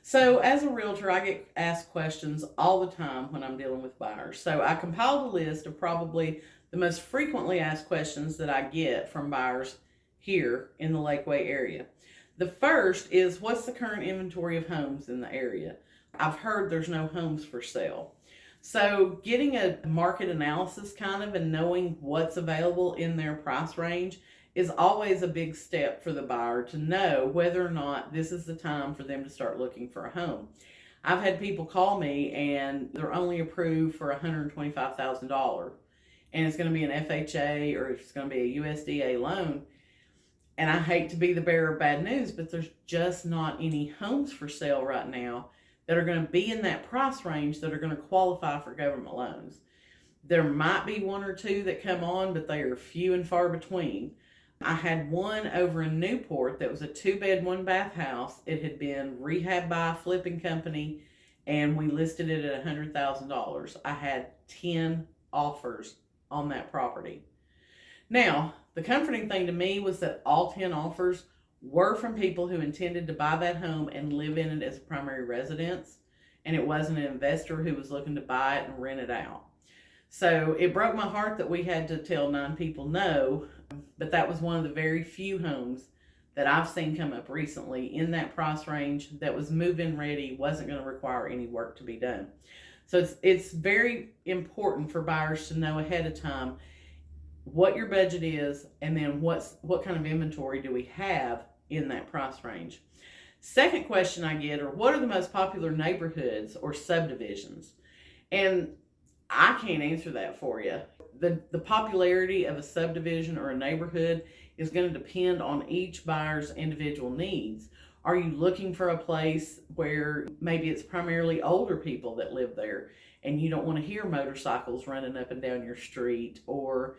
So, as a realtor, I get asked questions all the time when I'm dealing with buyers. So, I compiled a list of probably the most frequently asked questions that I get from buyers here in the Lakeway area. The first is, what's the current inventory of homes in the area? I've heard there's no homes for sale. So, getting a market analysis kind of and knowing what's available in their price range is always a big step for the buyer to know whether or not this is the time for them to start looking for a home. I've had people call me and they're only approved for $125,000 and it's going to be an FHA or it's going to be a USDA loan. And I hate to be the bearer of bad news, but there's just not any homes for sale right now that are going to be in that price range that are going to qualify for government loans. There might be one or two that come on, but they are few and far between. I had one over in Newport that was a 2-bed, 1-bath house. It had been rehabbed by a flipping company and we listed it at $100,000. I had 10 offers on that property. Now, the comforting thing to me was that all 10 offers were from people who intended to buy that home and live in it as a primary residence, and it wasn't an investor who was looking to buy it and rent it out. So it broke my heart that we had to tell 9 people no, but that was one of the very few homes that I've seen come up recently in that price range that was move-in ready, wasn't going to require any work to be done. So it's very important for buyers to know ahead of time what your budget is and then what kind of inventory do we have in that price range. Second question I get are, what are the most popular neighborhoods or subdivisions? And I can't answer that for you. The popularity of a subdivision or a neighborhood is going to depend on each buyer's individual needs. Are you looking for a place where maybe it's primarily older people that live there and you don't want to hear motorcycles running up and down your street, or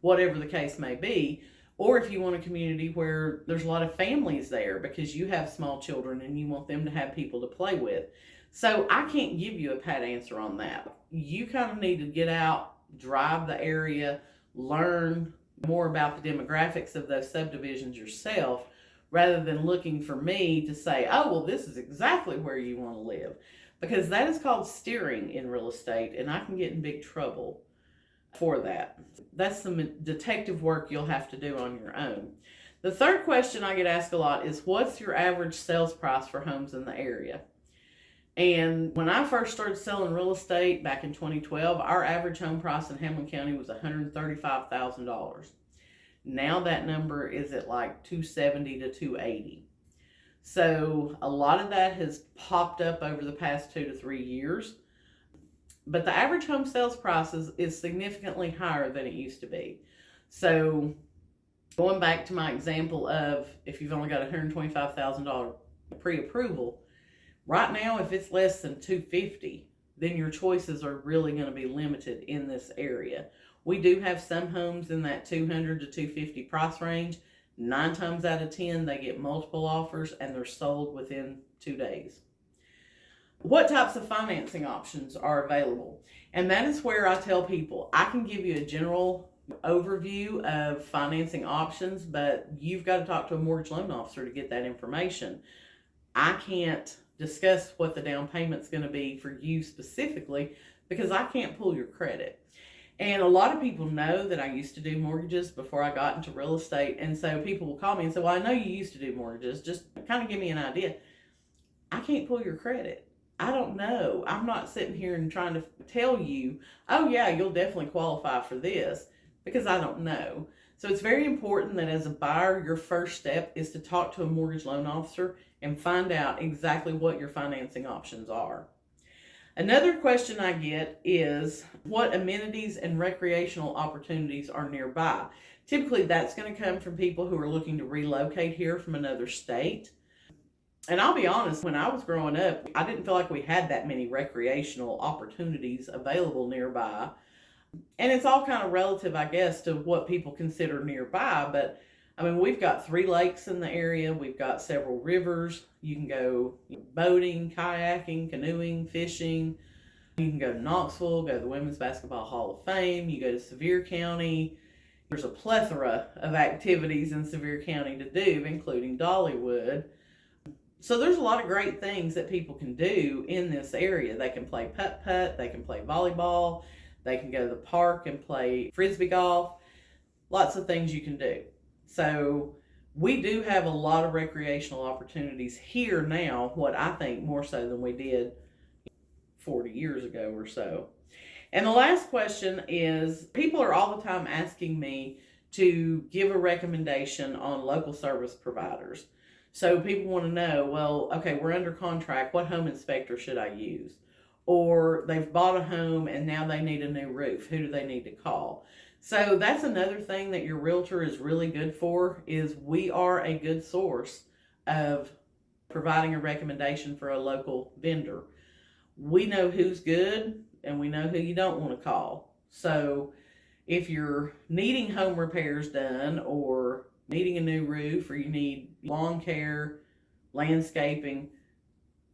whatever the case may be? Or if you want a community where there's a lot of families there because you have small children and you want them to have people to play with. So I can't give you a pat answer on that. You kind of need to get out, drive the area, learn more about the demographics of those subdivisions yourself, rather than looking for me to say, oh, well, this is exactly where you want to live. Because that is called steering in real estate, and I can get in big trouble for that. That's some detective work you'll have to do on your own. The third question I get asked a lot is, what's your average sales price for homes in the area? And when I first started selling real estate back in 2012, our average home price in Hamilton County was $135,000. Now that number is at like $270,000 to $280,000. So a lot of that has popped up over the past 2 to 3 years. But the average home sales price is significantly higher than it used to be. So going back to my example of if you've only got $125,000 pre-approval, right now if it's less than $250,000, then your choices are really going to be limited in this area. We do have some homes in that $200,000 to $250,000 price range. 9 times out of 10, they get multiple offers and they're sold within 2 days. What types of financing options are available? And that is where I tell people, I can give you a general overview of financing options, but you've got to talk to a mortgage loan officer to get that information. I can't discuss what the down payment's going to be for you specifically because I can't pull your credit. And a lot of people know that I used to do mortgages before I got into real estate. And so people will call me and say, well, I know you used to do mortgages. Just kind of give me an idea. I can't pull your credit. I don't know. I'm not sitting here and trying to tell you, oh yeah, you'll definitely qualify for this, because I don't know. So it's very important that as a buyer, your first step is to talk to a mortgage loan officer and find out exactly what your financing options are. Another question I get is, what amenities and recreational opportunities are nearby? Typically that's going to come from people who are looking to relocate here from another state. And I'll be honest, when I was growing up, I didn't feel like we had that many recreational opportunities available nearby. And it's all kind of relative, I guess, to what people consider nearby. But I mean, we've got 3 lakes in the area. We've got several rivers. You can go boating, kayaking, canoeing, fishing. You can go to Knoxville, go to the Women's Basketball Hall of Fame. You go to Sevier County. There's a plethora of activities in Sevier County to do, including Dollywood. So there's a lot of great things that people can do in this area. They can play putt-putt, they can play volleyball, they can go to the park and play frisbee golf. Lots of things you can do. So we do have a lot of recreational opportunities here now, what I think more so than we did 40 years ago or so. And the last question is, people are all the time asking me to give a recommendation on local service providers. So people want to know, well, okay, we're under contract. What home inspector should I use? Or they've bought a home and now they need a new roof. Who do they need to call? So that's another thing that your realtor is really good for, is we are a good source of providing a recommendation for a local vendor. We know who's good and we know who you don't want to call. So if you're needing home repairs done, or needing a new roof, or you need lawn care, landscaping,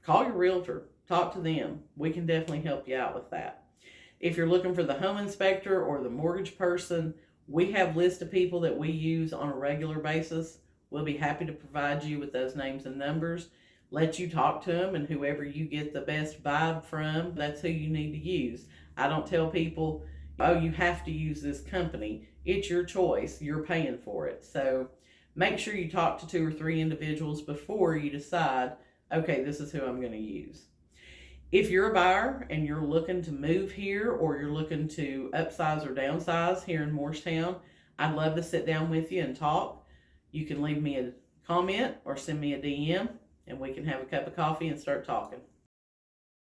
call your realtor, talk to them. We can definitely help you out with that. If you're looking for the home inspector or the mortgage person, we have lists of people that we use on a regular basis. We'll be happy to provide you with those names and numbers, let you talk to them, and whoever you get the best vibe from, that's who you need to use. I don't tell people, oh, you have to use this company. It's your choice. You're paying for it. So make sure you talk to 2 or 3 individuals before you decide, okay, this is who I'm going to use. If you're a buyer and you're looking to move here, or you're looking to upsize or downsize here in Morristown, I'd love to sit down with you and talk. You can leave me a comment or send me a DM, and we can have a cup of coffee and start talking.